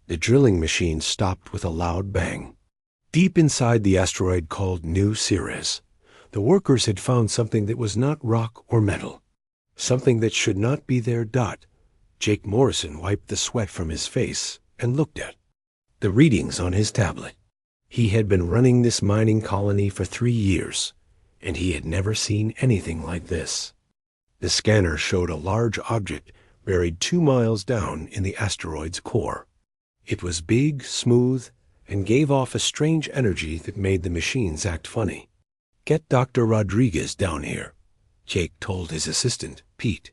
The drilling machine stopped with a loud bang. Deep inside the asteroid called New Ceres, the workers had found something that was not rock or metal. Something that should not be there. Jake Morrison wiped the sweat from his face and looked at the readings on his tablet. He had been running this mining colony for 3 years, and he had never seen anything like this. The scanner showed a large object buried 2 miles down in the asteroid's core. It was big, smooth, and gave off a strange energy that made the machines act funny. "Get Dr. Rodriguez down here," Jake told his assistant, Pete.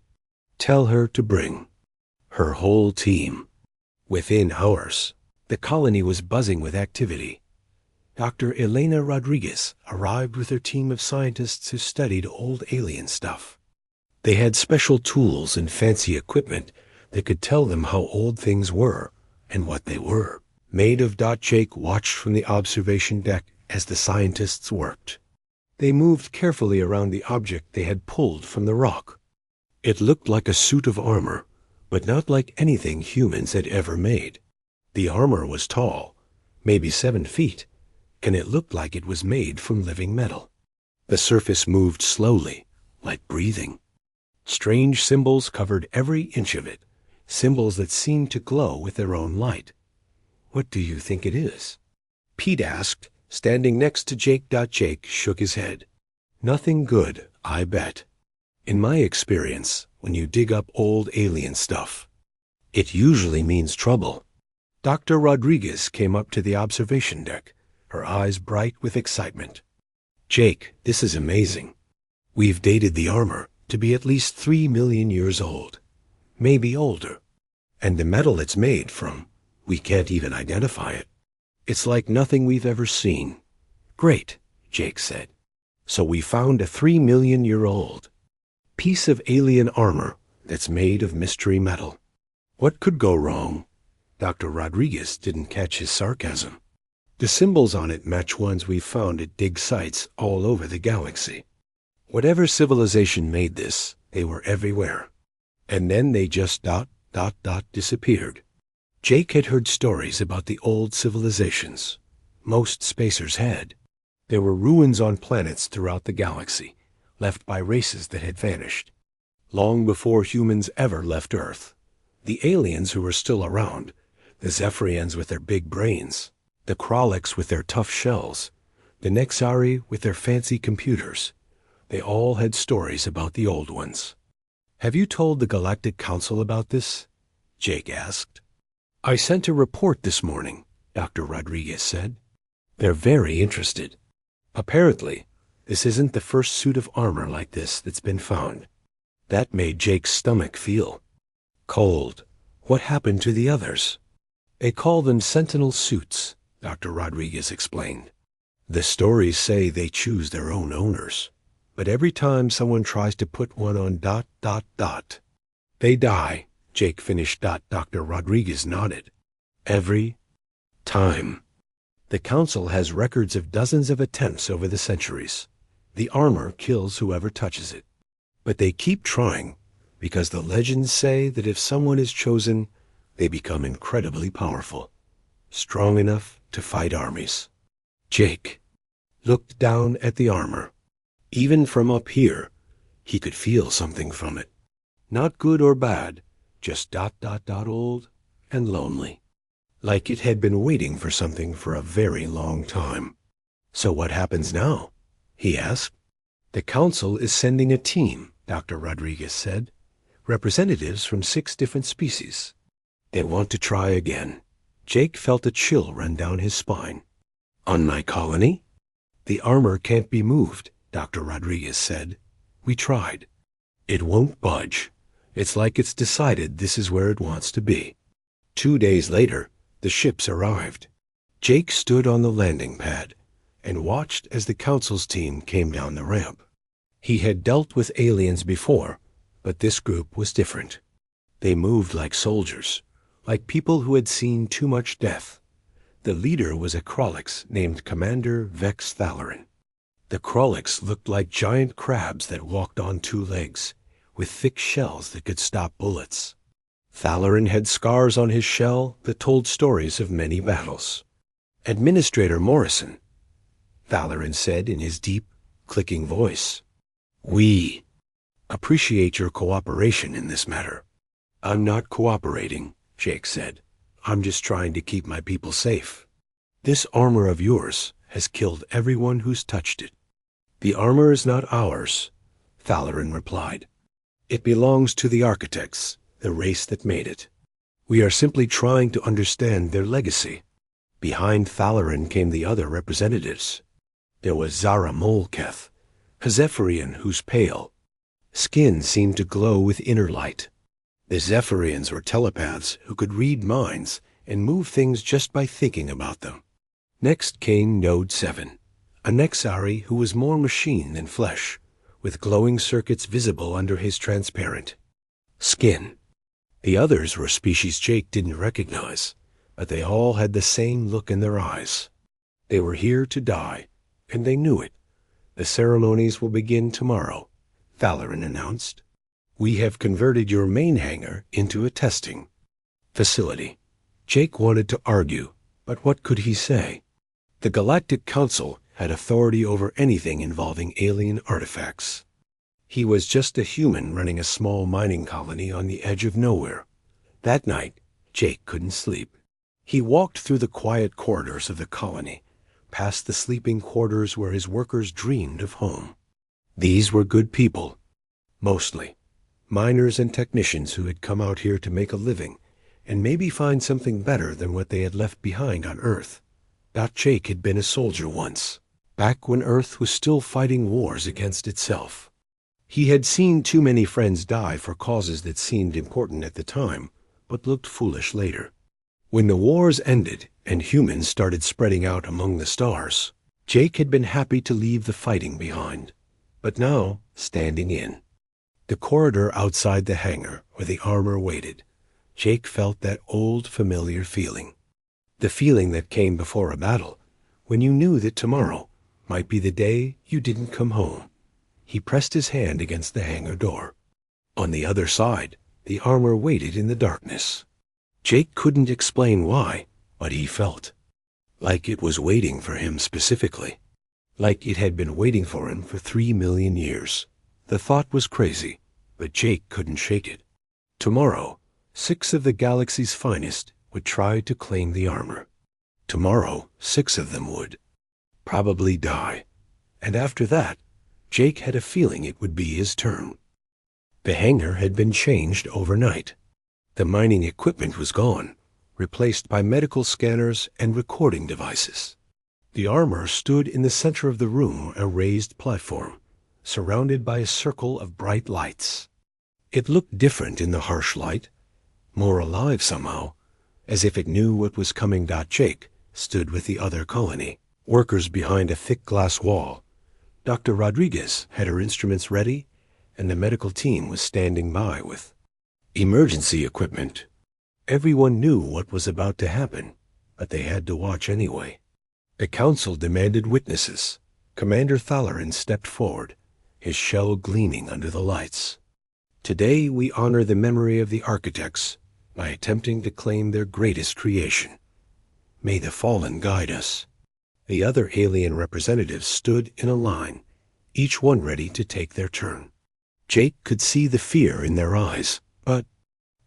"Tell her to bring her whole team." Within hours, the colony was buzzing with activity. Dr. Elena Rodriguez arrived with her team of scientists who studied old alien stuff. They had special tools and fancy equipment that could tell them how old things were and what they were made of. Jake watched from the observation deck as the scientists worked. They moved carefully around the object they had pulled from the rock. It looked like a suit of armor, but not like anything humans had ever made. The armor was tall, maybe 7 feet, and it looked like it was made from living metal. The surface moved slowly, like breathing. Strange symbols covered every inch of it, symbols that seemed to glow with their own light. "What do you think it is?" Pete asked, standing next to Jake. Jake shook his head. "Nothing good, I bet. In my experience, when you dig up old alien stuff, it usually means trouble." Dr. Rodriguez came up to the observation deck, her eyes bright with excitement. "Jake, this is amazing. We've dated the armor to be at least 3 million years old, maybe older. And the metal it's made from, we can't even identify it. It's like nothing we've ever seen." "Great," Jake said. "So we found a 3 million-year-old piece of alien armor that's made of mystery metal. What could go wrong?" Dr. Rodriguez didn't catch his sarcasm. "The symbols on it match ones we've found at dig sites all over the galaxy. Whatever civilization made this, they were everywhere. And then they just disappeared." Jake had heard stories about the old civilizations. Most spacers had. There were ruins on planets throughout the galaxy, left by races that had vanished. Long before humans ever left Earth, the aliens who were still around, the Zephyrians with their big brains, the Kralliks with their tough shells, the Nexari with their fancy computers, they all had stories about the old ones. "Have you told the Galactic Council about this?" Jake asked. "I sent a report this morning," Dr. Rodriguez said. "They're very interested. Apparently, this isn't the first suit of armor like this that's been found." That made Jake's stomach feel cold. "What happened to the others?" "They call them Sentinel suits," Dr. Rodriguez explained. "The stories say they choose their own owners, but every time someone tries to put one on ... they die." Jake finished. Dr. Rodriguez nodded. "Every time. The council has records of dozens of attempts over the centuries. The armor kills whoever touches it. But they keep trying, because the legends say that if someone is chosen, they become incredibly powerful, strong enough to fight armies." Jake looked down at the armor. Even from up here, he could feel something from it. Not good or bad, just ... old and lonely. Like it had been waiting for something for a very long time. "So what happens now?" he asked. "The council is sending a team," Dr. Rodriguez said. "Representatives from 6 different species. They want to try again." Jake felt a chill run down his spine. "On my colony?" "The armor can't be moved," Dr. Rodriguez said. "We tried. It won't budge. It's like it's decided this is where it wants to be." 2 days later, the ships arrived. Jake stood on the landing pad and watched as the council's team came down the ramp. He had dealt with aliens before, but this group was different. They moved like soldiers, like people who had seen too much death. The leader was a Krallix named Commander Vex Thalarin. The Kralliks looked like giant crabs that walked on 2 legs, with thick shells that could stop bullets. Thalarin had scars on his shell that told stories of many battles. Administrator Morrison, Thalarin said in his deep, clicking voice, "We appreciate your cooperation in this matter." "I'm not cooperating," Jake said. "I'm just trying to keep my people safe. This armor of yours has killed everyone who's touched it." "The armor is not ours," Thalarin replied. "It belongs to the architects, the race that made it. We are simply trying to understand their legacy." Behind Thalarin came the other representatives. There was Zara Molketh, a Zephyrian whose pale skin seemed to glow with inner light. The Zephyrians were telepaths who could read minds and move things just by thinking about them. Next came Node 7, a Nexari who was more machine than flesh, with glowing circuits visible under his transparent skin. The others were species Jake didn't recognize, but they all had the same look in their eyes. They were here to die, and they knew it. "The ceremonies will begin tomorrow," Thalarin announced. "We have converted your main hangar into a testing facility." Jake wanted to argue, but what could he say? The Galactic Council had authority over anything involving alien artifacts. He was just a human running a small mining colony on the edge of nowhere. That night, Jake couldn't sleep. He walked through the quiet corridors of the colony, past the sleeping quarters where his workers dreamed of home. These were good people, mostly. Miners and technicians who had come out here to make a living, and maybe find something better than what they had left behind on Earth. Jake had been a soldier once, back when Earth was still fighting wars against itself. He had seen too many friends die for causes that seemed important at the time, but looked foolish later. When the wars ended and humans started spreading out among the stars, Jake had been happy to leave the fighting behind, but now standing in the corridor outside the hangar where the armor waited, Jake felt that old familiar feeling. The feeling that came before a battle, when you knew that tomorrow might be the day you didn't come home. He pressed his hand against the hangar door. On the other side, the armor waited in the darkness. Jake couldn't explain why, but he felt like it was waiting for him specifically, like it had been waiting for him for 3 million years. The thought was crazy, but Jake couldn't shake it. Tomorrow, 6 of the galaxy's finest would try to claim the armor. Tomorrow, 6 of them would probably die. And after that, Jake had a feeling it would be his turn. The hangar had been changed overnight. The mining equipment was gone, replaced by medical scanners and recording devices. The armor stood in the center of the room, a raised platform, surrounded by a circle of bright lights. It looked different in the harsh light, more alive somehow, as if it knew what was coming. Jake stood with the other colony, workers behind a thick glass wall. Dr. Rodriguez had her instruments ready, and the medical team was standing by with emergency equipment. Everyone knew what was about to happen, but they had to watch anyway. The council demanded witnesses. Commander Thalarin stepped forward, his shell gleaming under the lights. "Today we honor the memory of the architects by attempting to claim their greatest creation. May the fallen guide us." The other alien representatives stood in a line, each one ready to take their turn. Jake could see the fear in their eyes, but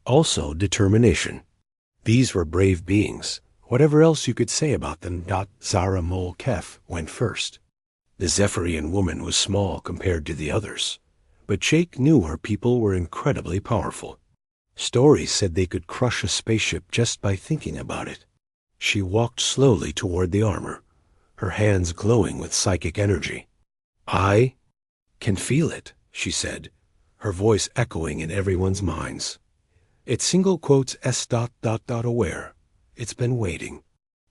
also determination. These were brave beings, whatever else you could say about them. Zara Molketh went first. The Zephyrian woman was small compared to the others, but Jake knew her people were incredibly powerful. Stories said they could crush a spaceship just by thinking about it. She walked slowly toward the armor, her hands glowing with psychic energy. "I can feel it," she said, her voice echoing in everyone's minds. "It's single quotes S.aware. It's been waiting."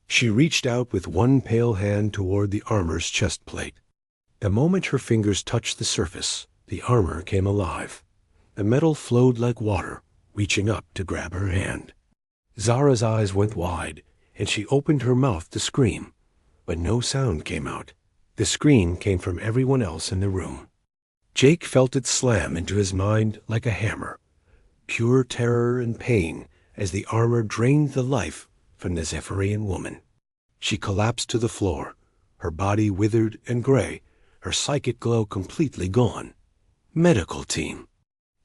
She reached out with one pale hand toward the armor's chest plate. The moment her fingers touched the surface, the armor came alive. The metal flowed like water, reaching up to grab her hand. Zara's eyes went wide, and she opened her mouth to scream, but no sound came out. The scream came from everyone else in the room. Jake felt it slam into his mind like a hammer. pure terror and pain as the armor drained the life from the Zephyrian woman. She collapsed to the floor, her body withered and gray, her psychic glow completely gone. Medical team.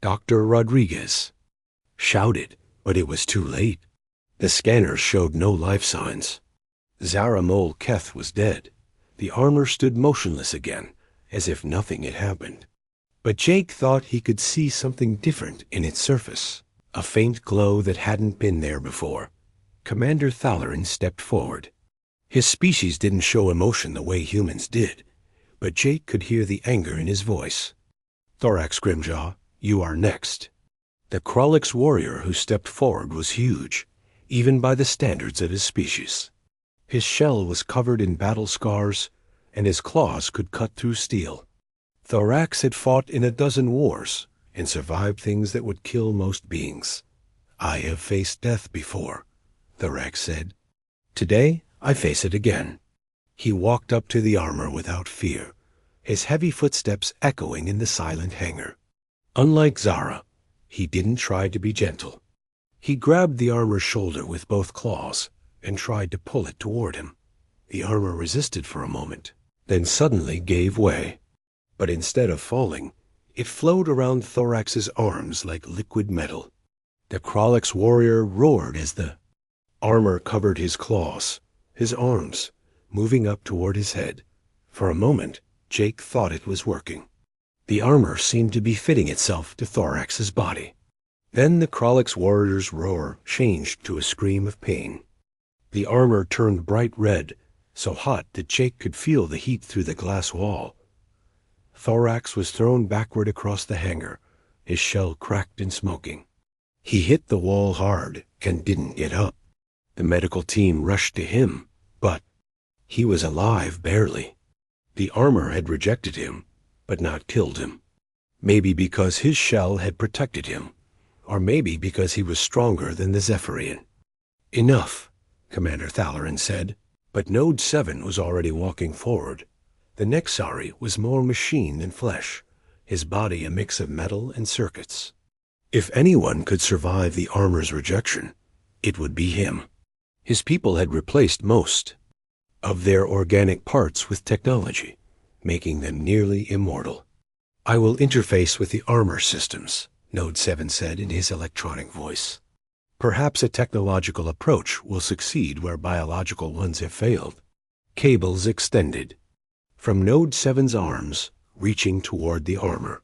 Dr. Rodriguez shouted, but it was too late. The scanners showed no life signs. Zara Mol Keth was dead. The armor stood motionless again, as if nothing had happened. But Jake thought he could see something different in its surface, a faint glow that hadn't been there before. Commander Thalarin stepped forward. His species didn't show emotion the way humans did, but Jake could hear the anger in his voice. Thorax Grimjaw, you are next. The Krolix warrior who stepped forward was huge, even by the standards of his species. His shell was covered in battle scars, and his claws could cut through steel. Thorax had fought in a dozen wars and survived things that would kill most beings. I have faced death before, Thorax said. Today, I face it again. He walked up to the armor without fear, his heavy footsteps echoing in the silent hangar. Unlike Zara, he didn't try to be gentle. He grabbed the armor's shoulder with both claws and tried to pull it toward him. The armor resisted for a moment, then suddenly gave way. But instead of falling, it flowed around Thorax's arms like liquid metal. The Krolix warrior roared as the armor covered his claws, his arms, moving up toward his head. For a moment, Jake thought it was working. The armor seemed to be fitting itself to Thorax's body. Then the Krolix warrior's roar changed to a scream of pain. The armor turned bright red, so hot that Jake could feel the heat through the glass wall. Thorax was thrown backward across the hangar, his shell cracked and smoking. He hit the wall hard and didn't get up. The medical team rushed to him, but he was alive barely. The armor had rejected him, but not killed him. Maybe because his shell had protected him, or maybe because he was stronger than the Zephyrian. Enough, Commander Thalarin said, but Node 7 was already walking forward. The Nexari was more machine than flesh, his body a mix of metal and circuits. If anyone could survive the armor's rejection, it would be him. His people had replaced most of their organic parts with technology, making them nearly immortal. I will interface with the armor systems, Node 7 said in his electronic voice. Perhaps a technological approach will succeed where biological ones have failed. Cables extended from Node 7's arms, reaching toward the armor.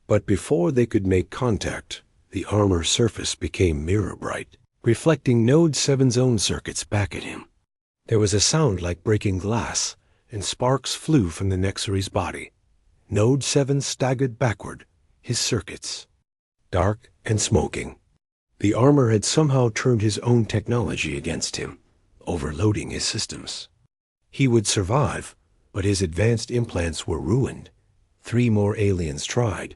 But before they could make contact, the armor's surface became mirror bright, reflecting Node 7's own circuits back at him. There was a sound like breaking glass, and sparks flew from the Nexari's body. Node 7 staggered backward, his circuits dark and smoking. The armor had somehow turned his own technology against him, overloading his systems. He would survive, but his advanced implants were ruined. 3 more aliens tried.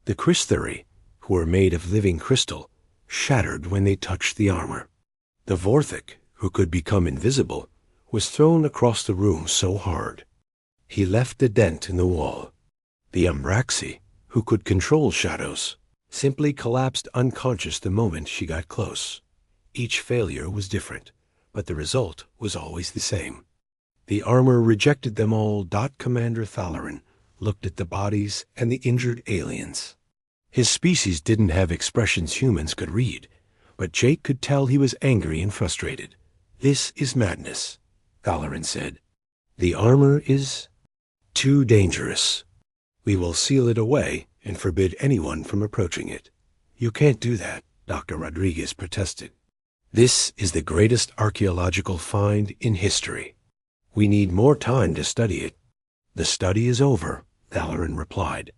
The Crystheri, who were made of living crystal, shattered when they touched the armor. The Vorthic, who could become invisible, was thrown across the room so hard. He left a dent in the wall. The Umbraxi, who could control shadows, simply collapsed unconscious the moment she got close. Each failure was different, but the result was always the same. The armor rejected them all. Commander Thalarin looked at the bodies and the injured aliens. His species didn't have expressions humans could read, but Jake could tell he was angry and frustrated. This is madness, Thalarin said. The armor is too dangerous. We will seal it away and forbid anyone from approaching it. You can't do that, Dr. Rodriguez protested. This is the greatest archaeological find in history. We need more time to study it. The study is over, Thalarin replied.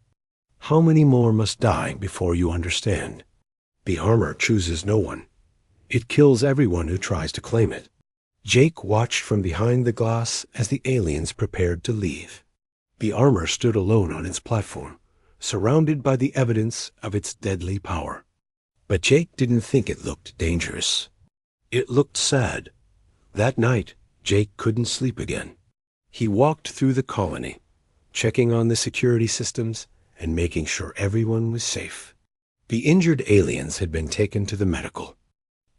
How many more must die before you understand? The armor chooses no one. It kills everyone who tries to claim it. Jake watched from behind the glass as the aliens prepared to leave. The armor stood alone on its platform, surrounded by the evidence of its deadly power. But Jake didn't think it looked dangerous. It looked sad. That night, Jake couldn't sleep again. He walked through the colony, checking on the security systems and making sure everyone was safe. The injured aliens had been taken to the medical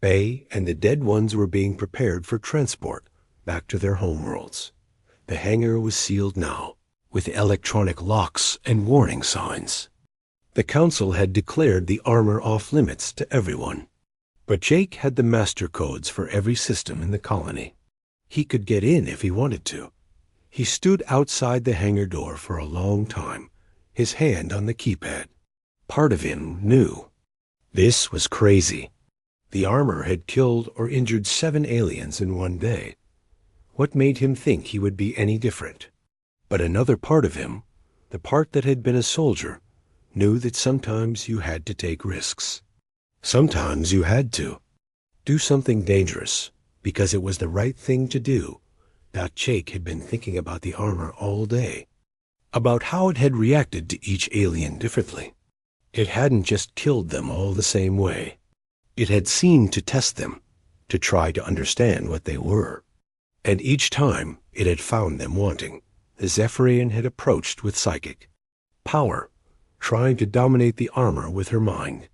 bay, and the dead ones were being prepared for transport back to their homeworlds. The hangar was sealed now, with electronic locks and warning signs. The Council had declared the armor off limits to everyone. But Jake had the master codes for every system in the colony. He could get in if he wanted to. He stood outside the hangar door for a long time, his hand on the keypad. Part of him knew. This was crazy. The armor had killed or injured 7 aliens in one day. What made him think he would be any different? But another part of him, the part that had been a soldier, knew that sometimes you had to take risks. Sometimes you had to do something dangerous because it was the right thing to do. Jake had been thinking about the armor all day, about how it had reacted to each alien differently. It hadn't just killed them all the same way. It had seemed to test them, to try to understand what they were. And each time it had found them wanting, the Zephyrian had approached with psychic power, trying to dominate the armor with her mind.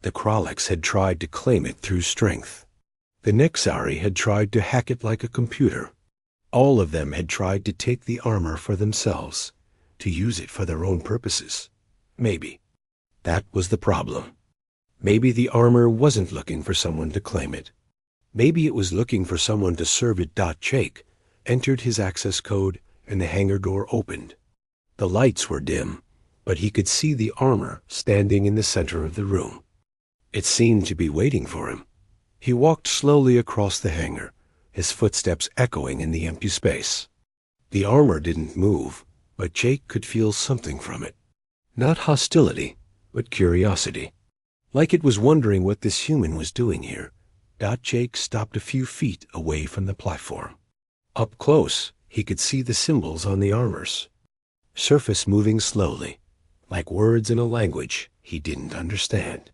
The Kralliks had tried to claim it through strength. The Nexari had tried to hack it like a computer. All of them had tried to take the armor for themselves, to use it for their own purposes. Maybe. That was the problem. Maybe the armor wasn't looking for someone to claim it. Maybe it was looking for someone to serve it. Jake entered his access code, and the hangar door opened. The lights were dim, but he could see the armor standing in the center of the room. It seemed to be waiting for him. He walked slowly across the hangar, his footsteps echoing in the empty space. The armor didn't move, but Jake could feel something from it. Not hostility, but curiosity. Like it was wondering what this human was doing here. Jake stopped a few feet away from the platform. Up close, he could see the symbols on the armors. Surface moving slowly, like words in a language he didn't understand.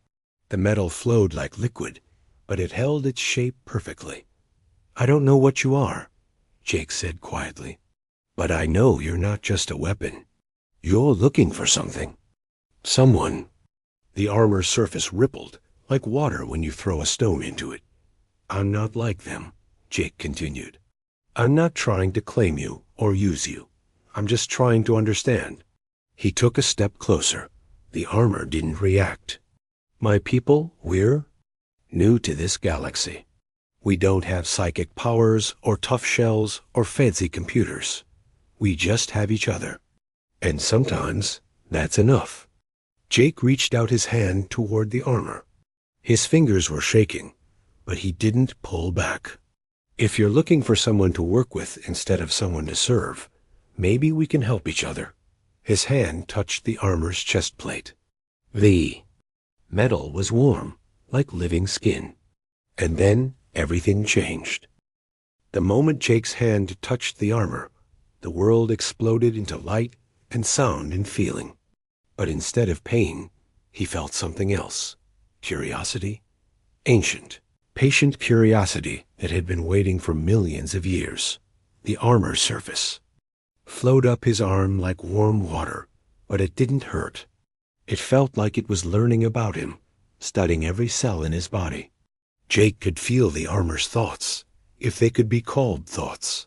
The metal flowed like liquid, but it held its shape perfectly. "I don't know what you are," Jake said quietly, "but I know you're not just a weapon. You're looking for something. Someone." The armor's surface rippled, like water when you throw a stone into it. "I'm not like them," Jake continued. "I'm not trying to claim you or use you. I'm just trying to understand." He took a step closer. The armor didn't react. "My people, we're new to this galaxy. We don't have psychic powers or tough shells or fancy computers. We just have each other. And sometimes that's enough." Jake reached out his hand toward the armor. His fingers were shaking, but he didn't pull back. "If you're looking for someone to work with instead of someone to serve, maybe we can help each other." His hand touched the armor's chest plate. The metal was warm, like living skin. And then everything changed. The moment Jake's hand touched the armor, the world exploded into light and sound and feeling. But instead of pain, he felt something else. Curiosity. Ancient, patient curiosity that had been waiting for millions of years. The armor's surface flowed up his arm like warm water, but it didn't hurt. It felt like it was learning about him, studying every cell in his body. Jake could feel the armor's thoughts, if they could be called thoughts.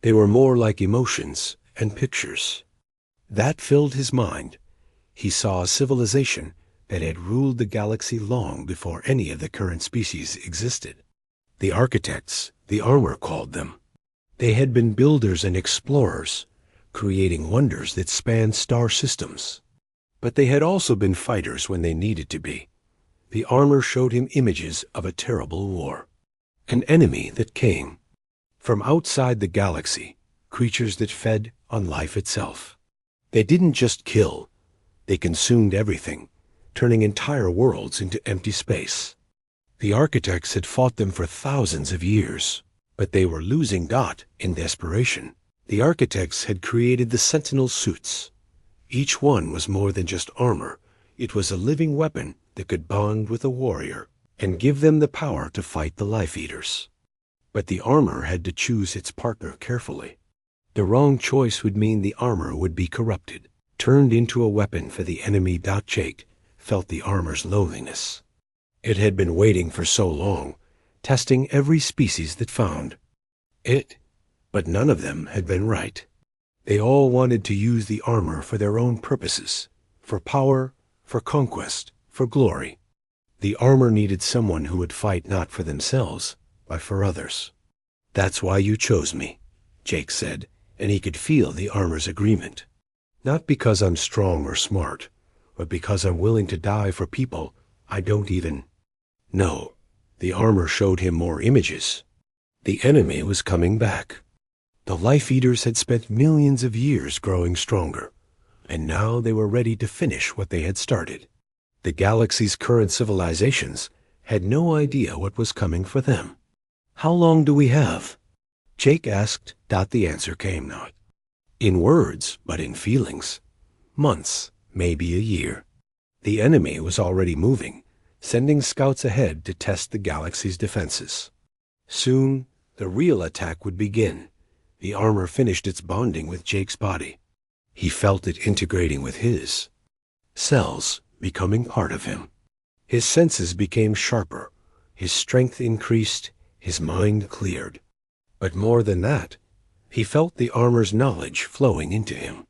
They were more like emotions and pictures. That filled his mind. He saw a civilization that had ruled the galaxy long before any of the current species existed. The architects, the armor called them. They had been builders and explorers, creating wonders that spanned star systems. But they had also been fighters when they needed to be. The armor showed him images of a terrible war. An enemy that came from outside the galaxy, creatures that fed on life itself. They didn't just kill. They consumed everything, turning entire worlds into empty space. The architects had fought them for thousands of years, but they were losing in desperation. The architects had created the Sentinel suits. Each one was more than just armor. It was a living weapon that could bond with a warrior and give them the power to fight the Life Eaters. But the armor had to choose its partner carefully. The wrong choice would mean the armor would be corrupted, turned into a weapon for the enemy. Jake felt the armor's loneliness. It had been waiting for so long, testing every species that found it, but none of them had been right. They all wanted to use the armor for their own purposes, for power, for conquest, for glory. The armor needed someone who would fight not for themselves, but for others. "That's why you chose me," Jake said, and he could feel the armor's agreement. "Not because I'm strong or smart, but because I'm willing to die for people I don't even know." The armor showed him more images. The enemy was coming back. The Life Eaters had spent millions of years growing stronger, and now they were ready to finish what they had started. The galaxy's current civilizations had no idea what was coming for them. "How long do we have?" Jake asked. The answer came not in words, but in feelings. Months, maybe a year. The enemy was already moving, sending scouts ahead to test the galaxy's defenses. Soon, the real attack would begin. The armor finished its bonding with Jake's body. He felt it integrating with his cells, becoming part of him. His senses became sharper, his strength increased, his mind cleared. But more than that, he felt the armor's knowledge flowing into him.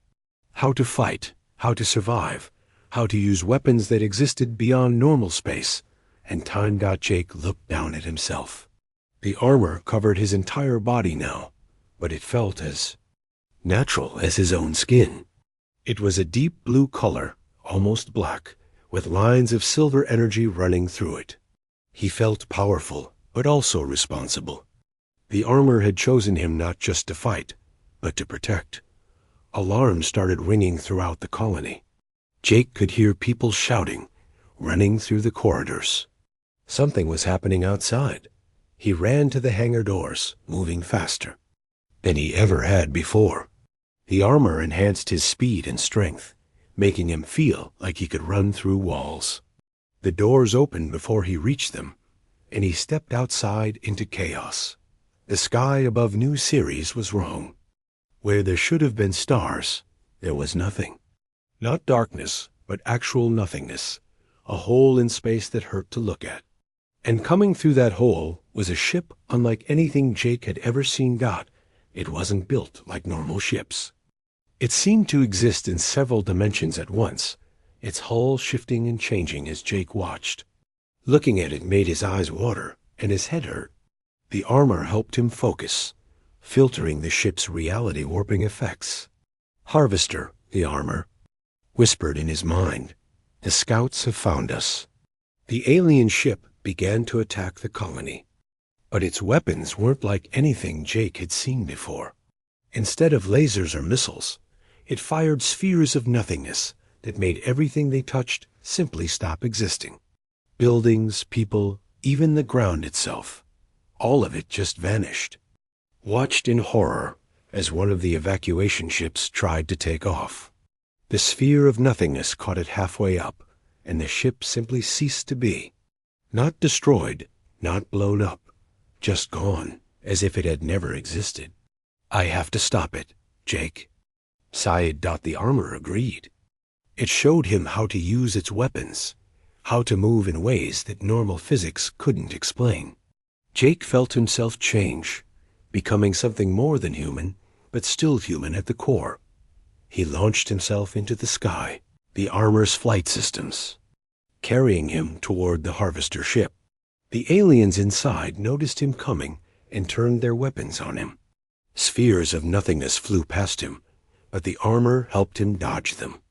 How to fight, how to survive, how to use weapons that existed beyond normal space, and Time. Jake looked down at himself. The armor covered his entire body now, but it felt as natural as his own skin. It was a deep blue color, almost black, with lines of silver energy running through it. He felt powerful, but also responsible. The armor had chosen him not just to fight, but to protect. Alarms started ringing throughout the colony. Jake could hear people shouting, running through the corridors. Something was happening outside. He ran to the hangar doors, moving faster than he ever had before. The armor enhanced his speed and strength, making him feel like he could run through walls. The doors opened before he reached them, and he stepped outside into chaos. The sky above New Ceres was wrong. Where there should have been stars, there was nothing. Not darkness, but actual nothingness, a hole in space that hurt to look at. And coming through that hole was a ship unlike anything Jake had ever seen. It wasn't built like normal ships. It seemed to exist in several dimensions at once, its hull shifting and changing as Jake watched. Looking at it made his eyes water and his head hurt. The armor helped him focus, filtering the ship's reality-warping effects. "Harvester," the armor whispered in his mind. "The scouts have found us." The alien ship began to attack the colony. But its weapons weren't like anything Jake had seen before. Instead of lasers or missiles, it fired spheres of nothingness that made everything they touched simply stop existing. Buildings, people, even the ground itself. All of it just vanished. Watched in horror as one of the evacuation ships tried to take off. The sphere of nothingness caught it halfway up, and the ship simply ceased to be. Not destroyed, not blown up, just gone, as if it had never existed. "I have to stop it, Jake." The armor agreed. It showed him how to use its weapons, how to move in ways that normal physics couldn't explain. Jake felt himself change, becoming something more than human, but still human at the core. He launched himself into the sky, the armor's flight systems, carrying him toward the harvester ship. The aliens inside noticed him coming and turned their weapons on him. Spheres of nothingness flew past him, but the armor helped him dodge them.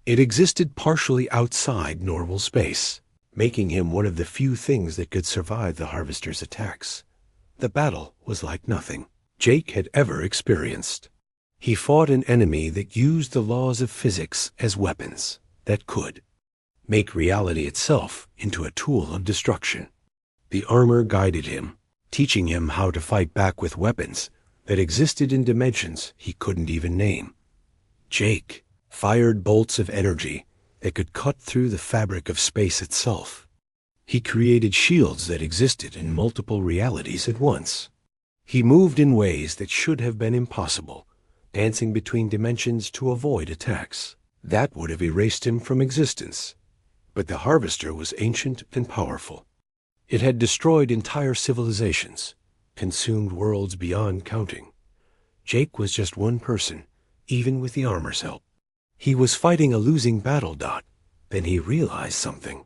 It existed partially outside normal space, making him one of the few things that could survive the harvester's attacks. The battle was like nothing Jake had ever experienced. He fought an enemy that used the laws of physics as weapons that could make reality itself into a tool of destruction. The armor guided him, teaching him how to fight back with weapons that existed in dimensions he couldn't even name. Jake fired bolts of energy that could cut through the fabric of space itself. He created shields that existed in multiple realities at once. He moved in ways that should have been impossible, dancing between dimensions to avoid attacks. That would have erased him from existence. But the Harvester was ancient and powerful. It had destroyed entire civilizations, consumed worlds beyond counting. Jake was just one person, even with the armor's help. He was fighting a losing battle. Then he realized something.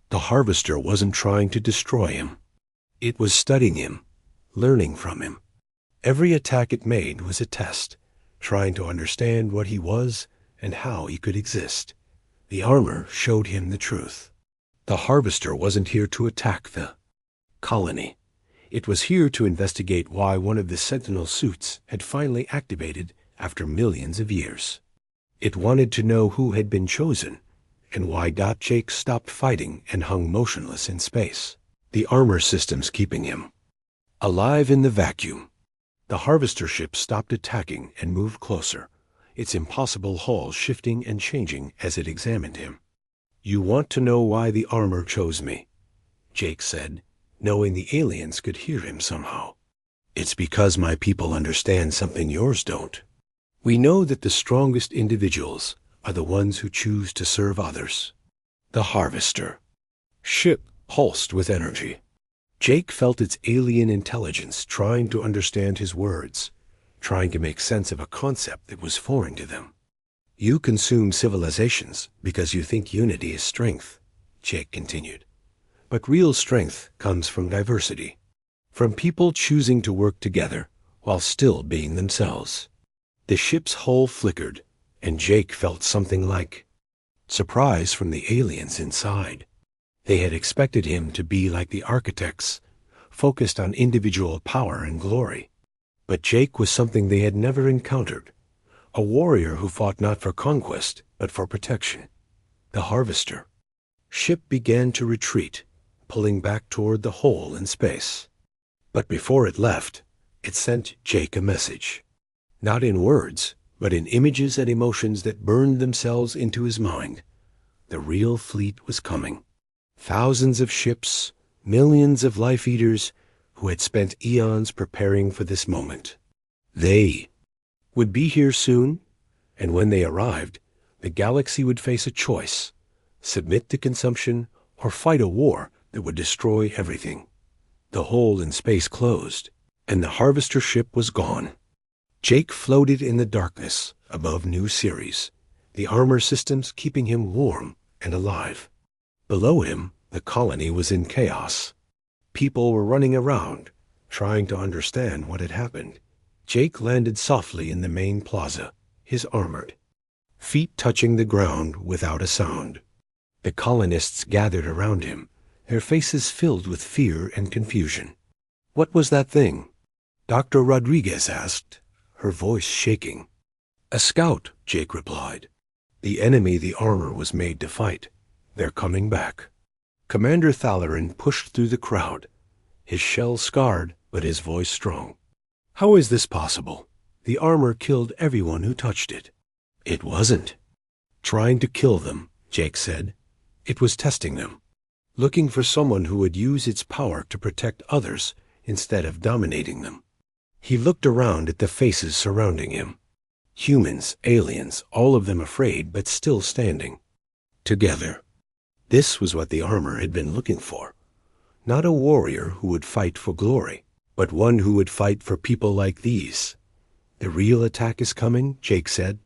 The Harvester wasn't trying to destroy him. It was studying him, learning from him. Every attack it made was a test, trying to understand what he was and how he could exist. The armor showed him the truth. The Harvester wasn't here to attack the colony. It was here to investigate why one of the Sentinel suits had finally activated after millions of years. It wanted to know who had been chosen and why Jake stopped fighting and hung motionless in space. The armor systems keeping him alive in the vacuum. The Harvester ship stopped attacking and moved closer, its impossible hull shifting and changing as it examined him. "You want to know why the armor chose me," Jake said, knowing the aliens could hear him somehow. "It's because my people understand something yours don't. We know that the strongest individuals are the ones who choose to serve others." The Harvester ship pulsed with energy. Jake felt its alien intelligence trying to understand his words, trying to make sense of a concept that was foreign to them. "You consume civilizations because you think unity is strength," Jake continued. "But real strength comes from diversity, from people choosing to work together while still being themselves." The ship's hull flickered, and Jake felt something like surprise from the aliens inside. They had expected him to be like the architects, focused on individual power and glory. But Jake was something they had never encountered, a warrior who fought not for conquest, but for protection. The Harvester ship began to retreat, pulling back toward the hole in space. But before it left, it sent Jake a message. Not in words, but in images and emotions that burned themselves into his mind. The real fleet was coming. Thousands of ships, millions of life-eaters who had spent eons preparing for this moment. They would be here soon, and when they arrived, the galaxy would face a choice: submit to consumption or fight a war that would destroy everything. The hole in space closed, and the Harvester ship was gone. Jake floated in the darkness above New Ceres, the armor systems keeping him warm and alive. Below him, the colony was in chaos. People were running around, trying to understand what had happened. Jake landed softly in the main plaza, his armored feet touching the ground without a sound. The colonists gathered around him, their faces filled with fear and confusion. "What was that thing?" Dr. Rodriguez asked, her voice shaking. "A scout," Jake replied. "The enemy the armor was made to fight. They're coming back." Commander Thalarin pushed through the crowd, his shell scarred, but his voice strong. "How is this possible? The armor killed everyone who touched it." "It wasn't trying to kill them," Jake said. "It was testing them, looking for someone who would use its power to protect others instead of dominating them." He looked around at the faces surrounding him. Humans, aliens, all of them afraid but still standing together. This was what the armor had been looking for. Not a warrior who would fight for glory, but one who would fight for people like these. "The real attack is coming," Jake said.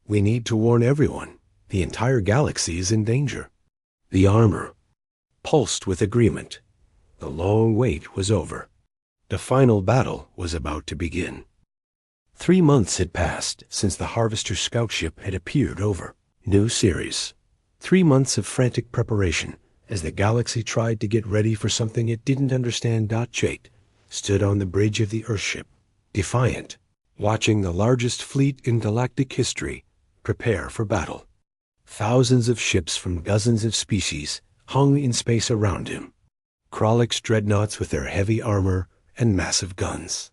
"We need to warn everyone. The entire galaxy is in danger." The armor pulsed with agreement. The long wait was over. The final battle was about to begin. 3 months had passed since the Harvester scout ship had appeared over New Ceres. 3 months of frantic preparation as the galaxy tried to get ready for something it didn't understand. Jake stood on the bridge of the Earthship, defiant, watching the largest fleet in galactic history prepare for battle. Thousands of ships from dozens of species hung in space around him. Krollik's dreadnoughts with their heavy armor and massive guns.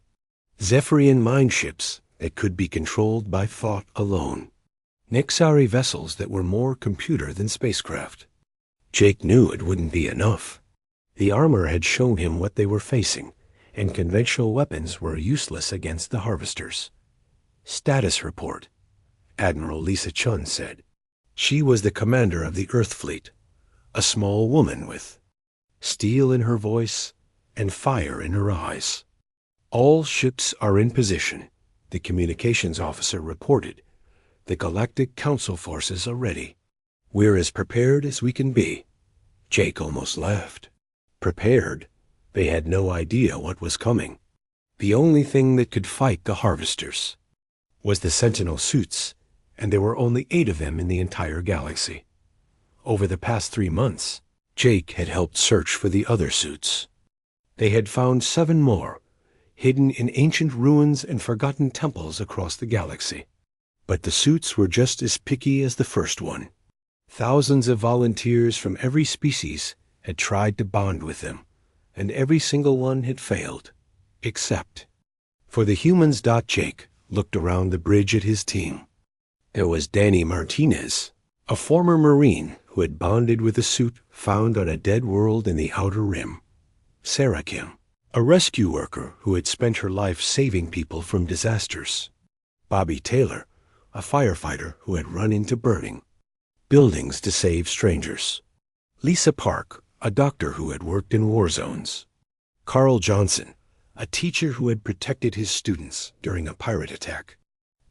Zephyrian mine ships that could be controlled by thought alone. Nexari vessels that were more computer than spacecraft. Jake knew it wouldn't be enough. The armor had shown him what they were facing, and conventional weapons were useless against the Harvesters. "Status report," Admiral Lisa Chun said. She was the commander of the Earth fleet. a small woman with steel in her voice and fire in her eyes. "All ships are in position," the communications officer reported. "The Galactic Council forces are ready. We're as prepared as we can be." Jake almost laughed. Prepared? They had no idea what was coming. The only thing that could fight the harvesters was the Sentinel suits, and there were only 8 of them in the entire galaxy. Over the past 3 months, Jake had helped search for the other suits. They had found 7 more, hidden in ancient ruins and forgotten temples across the galaxy. But the suits were just as picky as the first one. Thousands of volunteers from every species had tried to bond with them, and every single one had failed, except for the humans. Jake looked around the bridge at his team. There was Danny Martinez, a former Marine who had bonded with a suit found on a dead world in the Outer Rim. Sarah Kim, a rescue worker who had spent her life saving people from disasters. Bobby Taylor, a firefighter who had run into burning buildings to save strangers. Lisa Park, a doctor who had worked in war zones. Carl Johnson, a teacher who had protected his students during a pirate attack.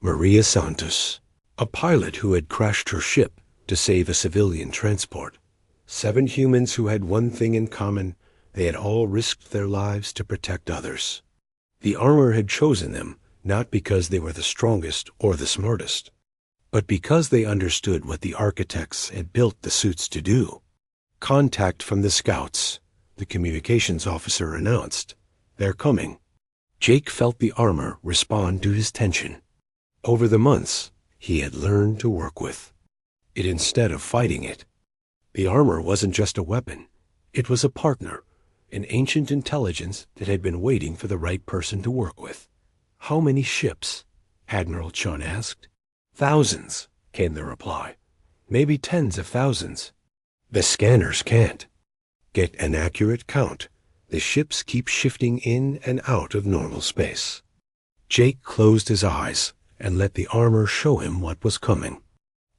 Maria Santos, a pilot who had crashed her ship to save a civilian transport. 7 humans who had one thing in common: they had all risked their lives to protect others. The armor had chosen them not because they were the strongest or the smartest, but because they understood what the architects had built the suits to do. "Contact from the scouts," the communications officer announced. "They're coming." Jake felt the armor respond to his tension. Over the months, he had learned to work with it instead of fighting it. The armor wasn't just a weapon. It was a partner, an ancient intelligence that had been waiting for the right person to work with. "How many ships?" Admiral Chun asked. "Thousands," came the reply. "Maybe tens of thousands. The scanners can't get an accurate count. The ships keep shifting in and out of normal space." Jake closed his eyes and let the armor show him what was coming.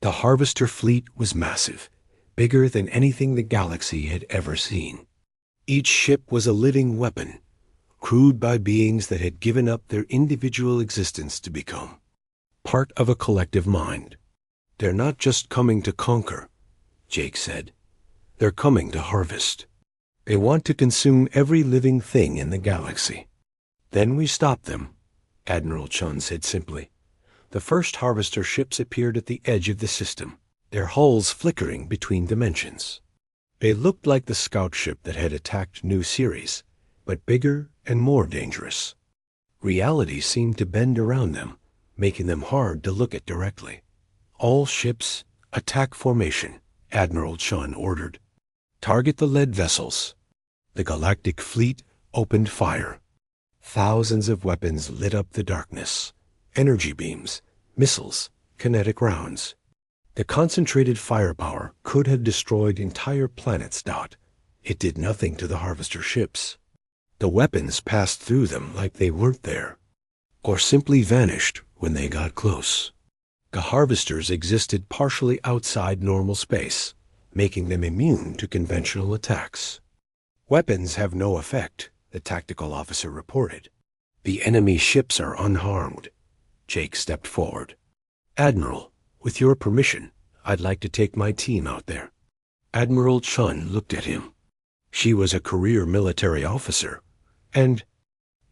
The harvester fleet was massive, bigger than anything the galaxy had ever seen. Each ship was a living weapon, crewed by beings that had given up their individual existence to become part of a collective mind. "They're not just coming to conquer," Jake said. "They're coming to harvest. They want to consume every living thing in the galaxy." "Then we stop them," Admiral Chun said simply. The first harvester ships appeared at the edge of the system, their hulls flickering between dimensions. They looked like the scout ship that had attacked New Ceres, but bigger and more dangerous. Reality seemed to bend around them, making them hard to look at directly. "All ships, attack formation," Admiral Chun ordered. "Target the lead vessels." The galactic fleet opened fire. Thousands of weapons lit up the darkness: energy beams, missiles, kinetic rounds. The concentrated firepower could have destroyed entire planets. It did nothing to the harvester ships. The weapons passed through them like they weren't there, or simply vanished when they got close. The harvesters existed partially outside normal space, making them immune to conventional attacks. "Weapons have no effect," the tactical officer reported. "The enemy ships are unharmed." Jake stepped forward. "Admiral, with your permission, I'd like to take my team out there." Admiral Chun looked at him. She was a career military officer, and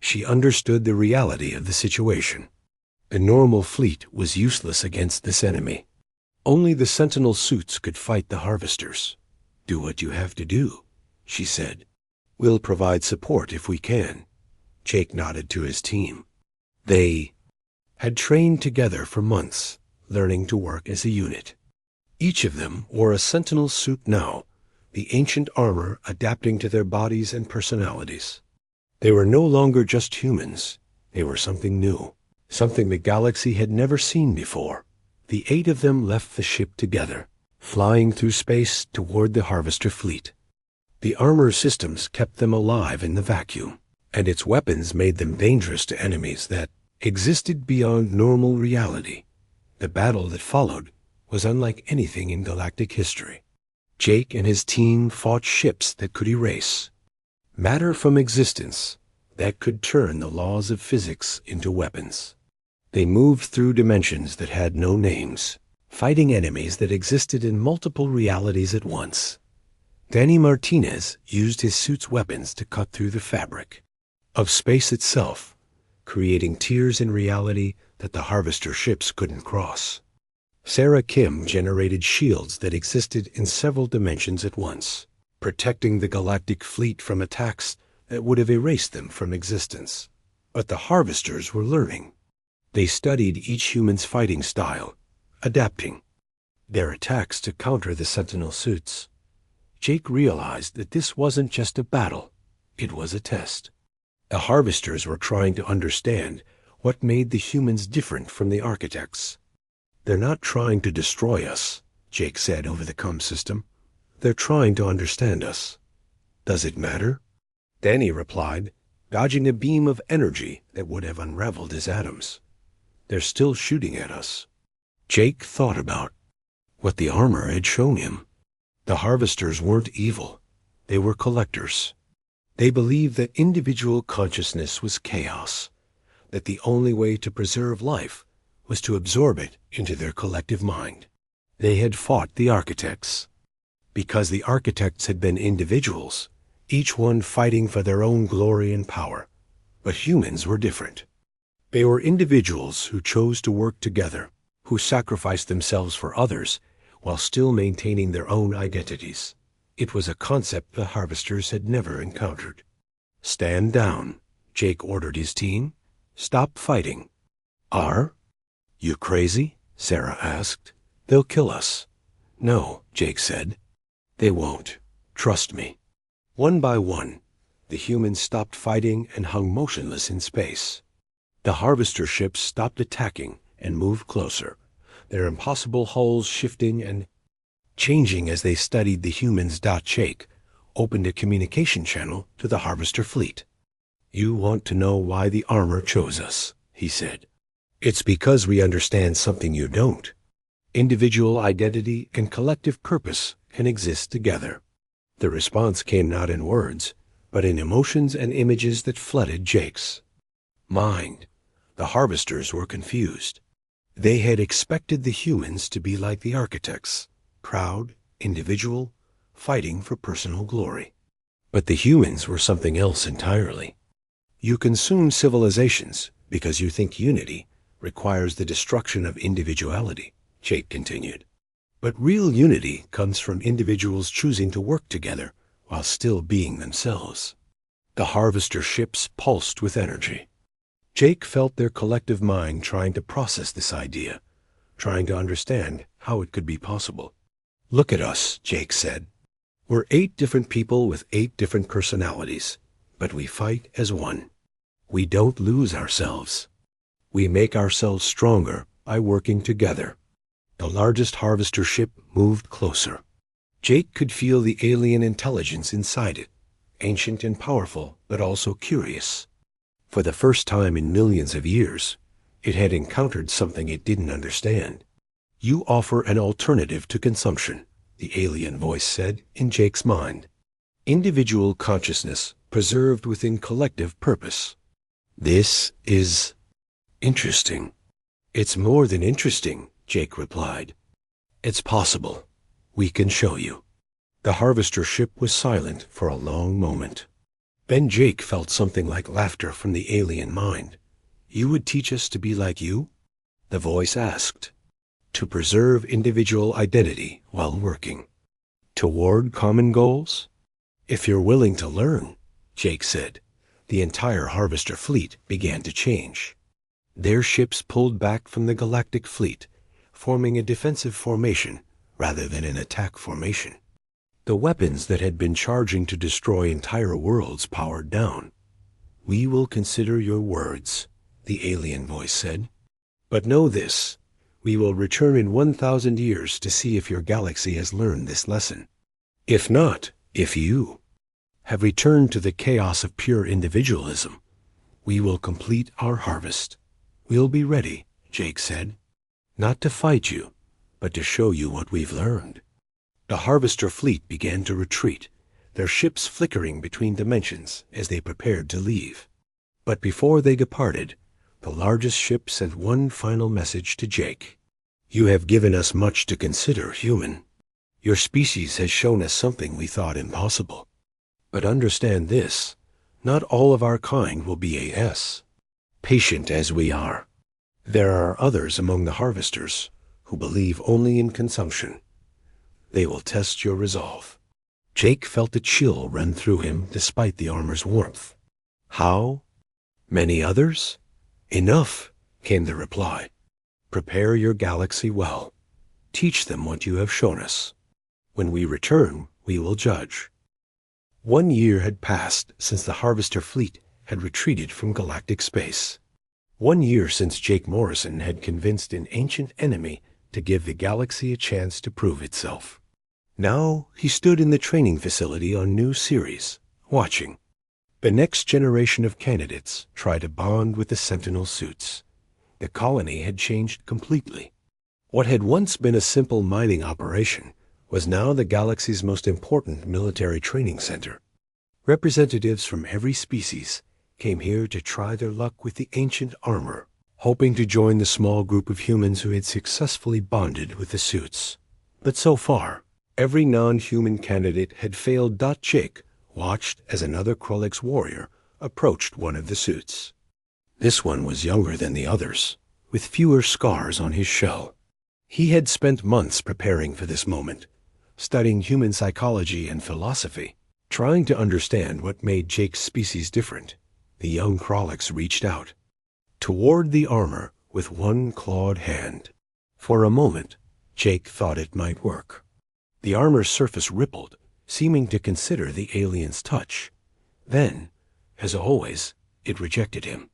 she understood the reality of the situation. The normal fleet was useless against this enemy. Only the Sentinel suits could fight the harvesters. "Do what you have to do," she said. "We'll provide support if we can." Jake nodded to his team. They had trained together for months, learning to work as a unit. Each of them wore a Sentinel suit now, the ancient armor adapting to their bodies and personalities. They were no longer just humans. They were something new, something the galaxy had never seen before. The 8 of them left the ship together, flying through space toward the harvester fleet. The armor systems kept them alive in the vacuum, and its weapons made them dangerous to enemies that existed beyond normal reality. The battle that followed was unlike anything in galactic history. Jake and his team fought ships that could erase matter from existence, that could turn the laws of physics into weapons. They moved through dimensions that had no names, fighting enemies that existed in multiple realities at once. Danny Martinez used his suit's weapons to cut through the fabric of space itself, creating tiers in reality that the Harvester ships couldn't cross. Sarah Kim generated shields that existed in several dimensions at once, protecting the galactic fleet from attacks that would have erased them from existence. But the Harvesters were learning. They studied each human's fighting style, adapting their attacks to counter the Sentinel suits. Jake realized that this wasn't just a battle, it was a test. The Harvesters were trying to understand what made the humans different from the architects. "They're not trying to destroy us," Jake said over the comm system. "They're trying to understand us. Does it matter?" Danny replied, dodging a beam of energy that would have unraveled his atoms. "They're still shooting at us." Jake thought about what the armor had shown him. The Harvesters weren't evil. They were collectors. They believed that individual consciousness was chaos, that the only way to preserve life was to absorb it into their collective mind. They had fought the architects because the architects had been individuals, each one fighting for their own glory and power. But humans were different. They were individuals who chose to work together, who sacrificed themselves for others while still maintaining their own identities. It was a concept the Harvesters had never encountered. "Stand down," Jake ordered his team. "Stop fighting." "Are you crazy?" Sarah asked. "They'll kill us." "No," Jake said. "They won't. Trust me." One by one, the humans stopped fighting and hung motionless in space. The Harvester ships stopped attacking and moved closer, their impossible hulls shifting and changing as they studied the humans. Jake opened a communication channel to the Harvester fleet. "You want to know why the armor chose us," he said. "It's because we understand something you don't. Individual identity and collective purpose can exist together." The response came not in words, but in emotions and images that flooded Jake's mind. The Harvesters were confused. They had expected the humans to be like the architects, proud, individual, fighting for personal glory. But the humans were something else entirely. "You consume civilizations because you think unity requires the destruction of individuality," Jake continued. "But real unity comes from individuals choosing to work together while still being themselves." The Harvester ships pulsed with energy. Jake felt their collective mind trying to process this idea, trying to understand how it could be possible. "Look at us," Jake said. "We're 8 different people with 8 different personalities, but we fight as one. We don't lose ourselves. We make ourselves stronger by working together." The largest Harvester ship moved closer. Jake could feel the alien intelligence inside it, ancient and powerful, but also curious. For the first time in millions of years, it had encountered something it didn't understand. "You offer an alternative to consumption," the alien voice said in Jake's mind. "Individual consciousness preserved within collective purpose. This is interesting." "It's more than interesting," Jake replied. "It's possible. We can show you." The Harvester ship was silent for a long moment. Then Jake felt something like laughter from the alien mind. "You would teach us to be like you?" the voice asked. "To preserve individual identity while working toward common goals?" "If you're willing to learn," Jake said. The entire Harvester fleet began to change. Their ships pulled back from the galactic fleet, forming a defensive formation rather than an attack formation. The weapons that had been charging to destroy entire worlds powered down. "We will consider your words," the alien voice said. "But know this, we will return in 1,000 years to see if your galaxy has learned this lesson. If not, if you have returned to the chaos of pure individualism, we will complete our harvest. We'll be ready," Jake said. "Not to fight you, but to show you what we've learned." The Harvester fleet began to retreat, their ships flickering between dimensions as they prepared to leave. But before they departed, the largest ship sent one final message to Jake. "You have given us much to consider, human. Your species has shown us something we thought impossible. But understand this, not all of our kind will be AS. Patient as we are, there are others among the harvesters who believe only in consumption. They will test your resolve." Jake felt a chill run through him despite the armor's warmth. "How? Many others? Enough," came the reply. "Prepare your galaxy well. Teach them what you have shown us. When we return, we will judge." 1 year had passed since the Harvester fleet had retreated from galactic space. 1 year since Jake Morrison had convinced an ancient enemy to give the galaxy a chance to prove itself. Now he stood in the training facility on New Ceres, watching. The next generation of candidates try to bond with the Sentinel suits. The colony had changed completely. What had once been a simple mining operation was now the galaxy's most important military training center. Representatives from every species came here to try their luck with the ancient armor, hoping to join the small group of humans who had successfully bonded with the suits. But so far, every non-human candidate had failed. Jake watched as another Krolix warrior approached one of the suits. This one was younger than the others, with fewer scars on his shell. He had spent months preparing for this moment, studying human psychology and philosophy, trying to understand what made Jake's species different. The young Krolix reached out toward the armor with one clawed hand. For a moment, Jake thought it might work. The armor's surface rippled, seeming to consider the alien's touch. Then, as always, it rejected him.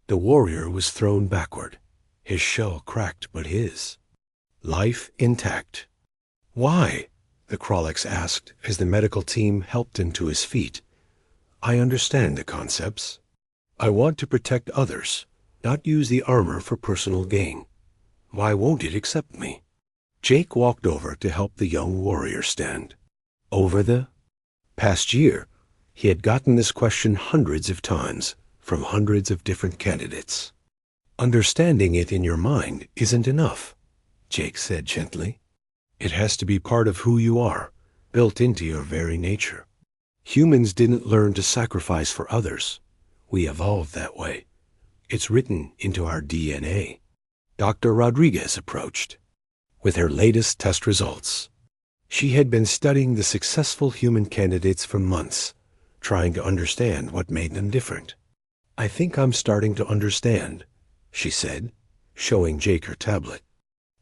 The warrior was thrown backward, his shell cracked but his life intact. "Why?" the Krolix asked as the medical team helped him to his feet. "I understand the concepts. I want to protect others, not use the armor for personal gain. Why won't it accept me?" Jake walked over to help the young warrior stand. Over the past year, he had gotten this question hundreds of times from hundreds of different candidates. "Understanding it in your mind isn't enough," Jake said gently. "It has to be part of who you are, built into your very nature. Humans didn't learn to sacrifice for others. We evolved that way. It's written into our DNA." Dr. Rodriguez approached with her latest test results. She had been studying the successful human candidates for months, trying to understand what made them different. "I think I'm starting to understand," she said, showing Jake her tablet.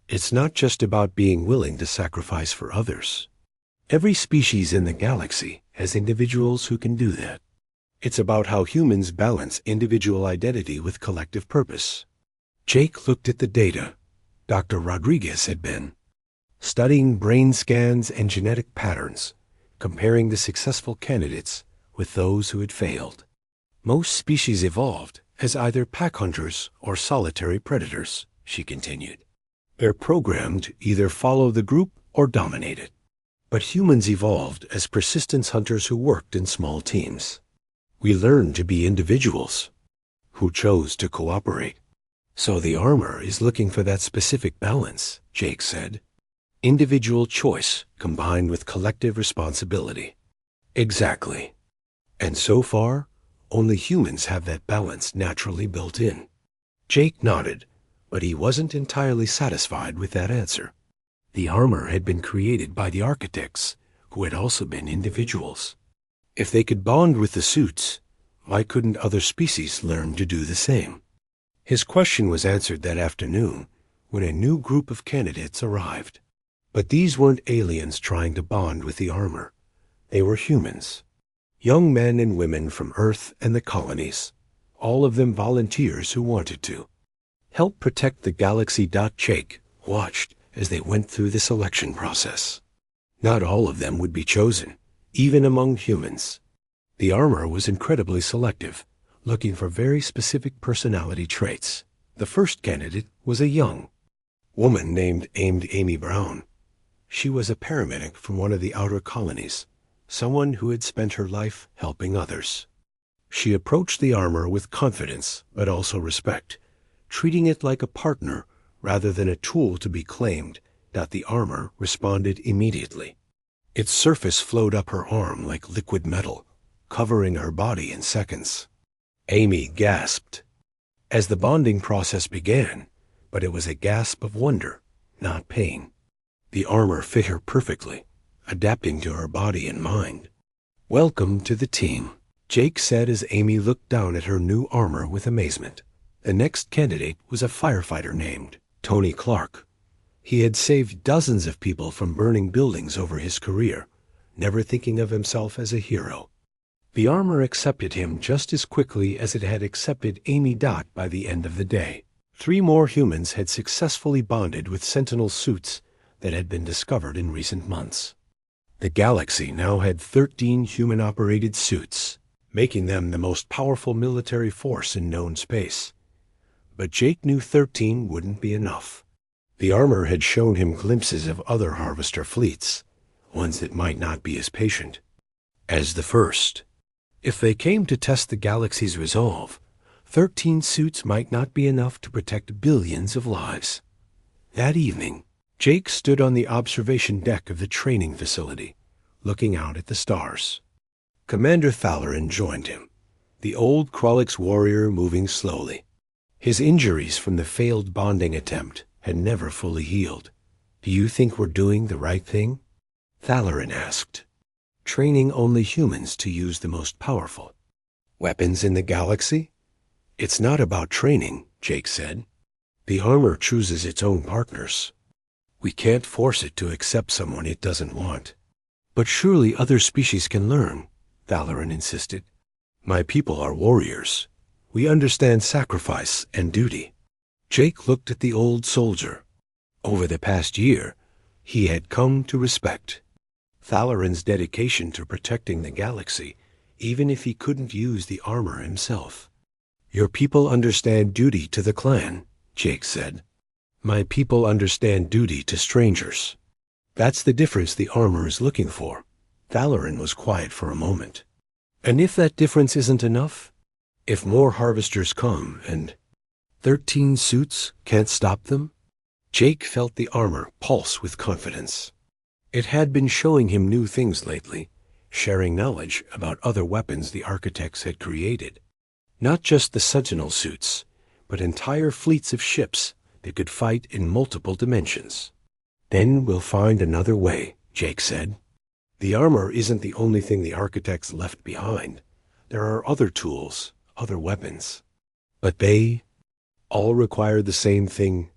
"It's not just about being willing to sacrifice for others. Every species in the galaxy has individuals who can do that. It's about how humans balance individual identity with collective purpose." Jake looked at the data. Dr. Rodriguez had been studying brain scans and genetic patterns, comparing the successful candidates with those who had failed. "Most species evolved as either pack hunters or solitary predators," she continued. "They're programmed to either follow the group or dominate it. But humans evolved as persistence hunters who worked in small teams. We learned to be individuals who chose to cooperate. So the armor is looking for that specific balance," Jake said. "Individual choice combined with collective responsibility." "Exactly. And so far, only humans have that balance naturally built in." Jake nodded, but he wasn't entirely satisfied with that answer. The armor had been created by the architects, who had also been individuals. If they could bond with the suits, why couldn't other species learn to do the same? His question was answered that afternoon when a new group of candidates arrived. But these weren't aliens trying to bond with the armor. They were humans. Young men and women from Earth and the colonies, all of them volunteers who wanted to help protect the galaxy. Jake watched as they went through the selection process. Not all of them would be chosen, even among humans. The armor was incredibly selective, looking for very specific personality traits. The first candidate was a young woman named Amy Brown. She was a paramedic from one of the outer colonies, someone who had spent her life helping others. She approached the armor with confidence, but also respect, treating it like a partner rather than a tool to be claimed. The armor responded immediately. Its surface flowed up her arm like liquid metal, covering her body in seconds. Amy gasped as the bonding process began, but it was a gasp of wonder, not pain. The armor fit her perfectly, adapting to her body and mind. "Welcome to the team," Jake said as Amy looked down at her new armor with amazement. The next candidate was a firefighter named Tony Clark. He had saved dozens of people from burning buildings over his career, never thinking of himself as a hero. The armor accepted him just as quickly as it had accepted Amy by the end of the day. 3 more humans had successfully bonded with Sentinel suits that had been discovered in recent months. The galaxy now had 13 human-operated suits, making them the most powerful military force in known space. But Jake knew 13 wouldn't be enough. The armor had shown him glimpses of other harvester fleets, ones that might not be as patient as the first. If they came to test the galaxy's resolve, 13 suits might not be enough to protect billions of lives. That evening, Jake stood on the observation deck of the training facility, looking out at the stars. Commander Thalarin joined him, the old Krolix warrior moving slowly. His injuries from the failed bonding attempt had never fully healed. "Do you think we're doing the right thing?" Thalarin asked. "Training only humans to use the most powerful weapons in the galaxy? It's not about training," Jake said. "The armor chooses its own partners. We can't force it to accept someone it doesn't want." "But surely other species can learn," Thalarin insisted. "My people are warriors. We understand sacrifice and duty." Jake looked at the old soldier. Over the past year, he had come to respect Thalarin's dedication to protecting the galaxy, even if he couldn't use the armor himself. "Your people understand duty to the clan," Jake said. "My people understand duty to strangers. That's the difference the armor is looking for." Thalarin was quiet for a moment. "And if that difference isn't enough? If more harvesters come and 13 suits can't stop them?" Jake felt the armor pulse with confidence. It had been showing him new things lately, sharing knowledge about other weapons the architects had created. Not just the Sentinel suits, but entire fleets of ships that could fight in multiple dimensions. "Then we'll find another way," Jake said. "The armor isn't the only thing the architects left behind. There are other tools, other weapons. But they all require the same thing: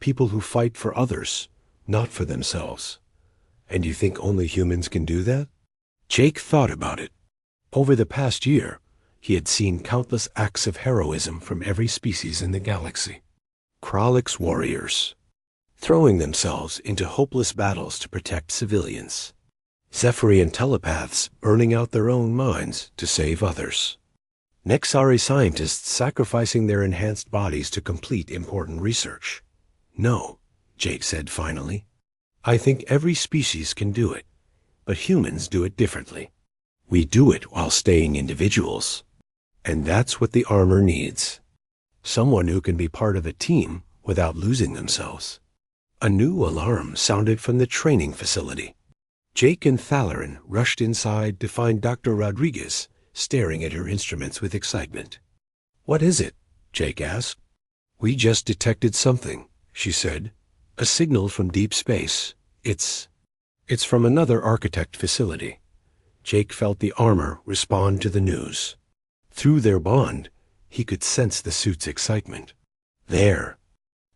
people who fight for others, not for themselves. And you think only humans can do that?" Jake thought about it. Over the past year, he had seen countless acts of heroism from every species in the galaxy. Krolix warriors, throwing themselves into hopeless battles to protect civilians. Zephyrian telepaths burning out their own minds to save others. Nexari scientists sacrificing their enhanced bodies to complete important research. "No," Jake said finally. "I think every species can do it, but humans do it differently. We do it while staying individuals. And that's what the armor needs. Someone who can be part of a team without losing themselves." A new alarm sounded from the training facility. Jake and Thalarin rushed inside to find Dr. Rodriguez staring at her instruments with excitement. "What is it?" Jake asked. "We just detected something," she said. "A signal from deep space. It's from another architect facility." Jake felt the armor respond to the news. Through their bond, he could sense the suit's excitement. There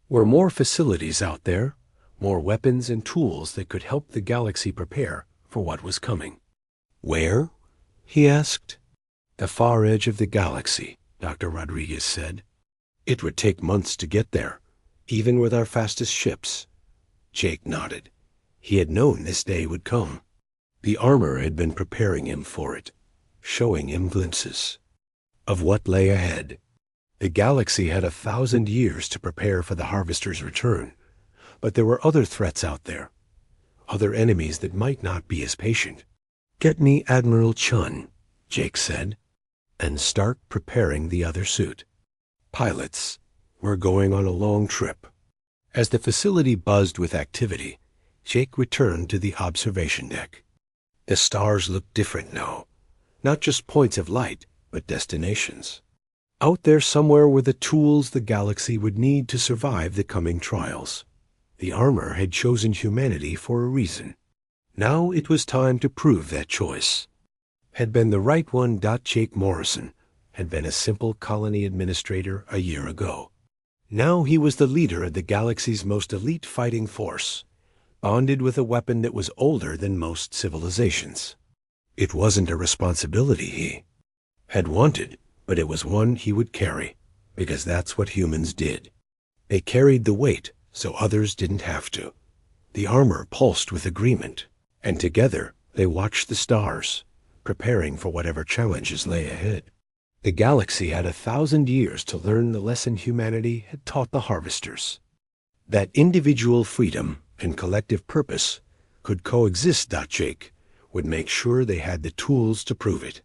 were more facilities out there, more weapons and tools that could help the galaxy prepare for what was coming. "Where?" he asked. "The far edge of the galaxy," Dr. Rodriguez said. "It would take months to get there, even with our fastest ships." Jake nodded. He had known this day would come. The armor had been preparing him for it, showing him glimpses of what lay ahead. The galaxy had 1,000 years to prepare for the Harvester's return, but there were other threats out there. other enemies that might not be as patient. "Get me Admiral Chun," Jake said, and start preparing the other suit. "Pilots, we're going on a long trip." As the facility buzzed with activity, Jake returned to the observation deck. The stars looked different now. Not just points of light, but destinations. Out there somewhere were the tools the galaxy would need to survive the coming trials. The armor had chosen humanity for a reason. Now it was time to prove that choice had been the right one. Jake Morrison had been a simple colony administrator a year ago. Now he was the leader of the galaxy's most elite fighting force, bonded with a weapon that was older than most civilizations. It wasn't a responsibility he had wanted, but it was one he would carry, because that's what humans did. They carried the weight so others didn't have to. The armor pulsed with agreement, and together they watched the stars, preparing for whatever challenges lay ahead. The galaxy had 1,000 years to learn the lesson humanity had taught the harvesters, that individual freedom and collective purpose could coexist. Jake would make sure they had the tools to prove it.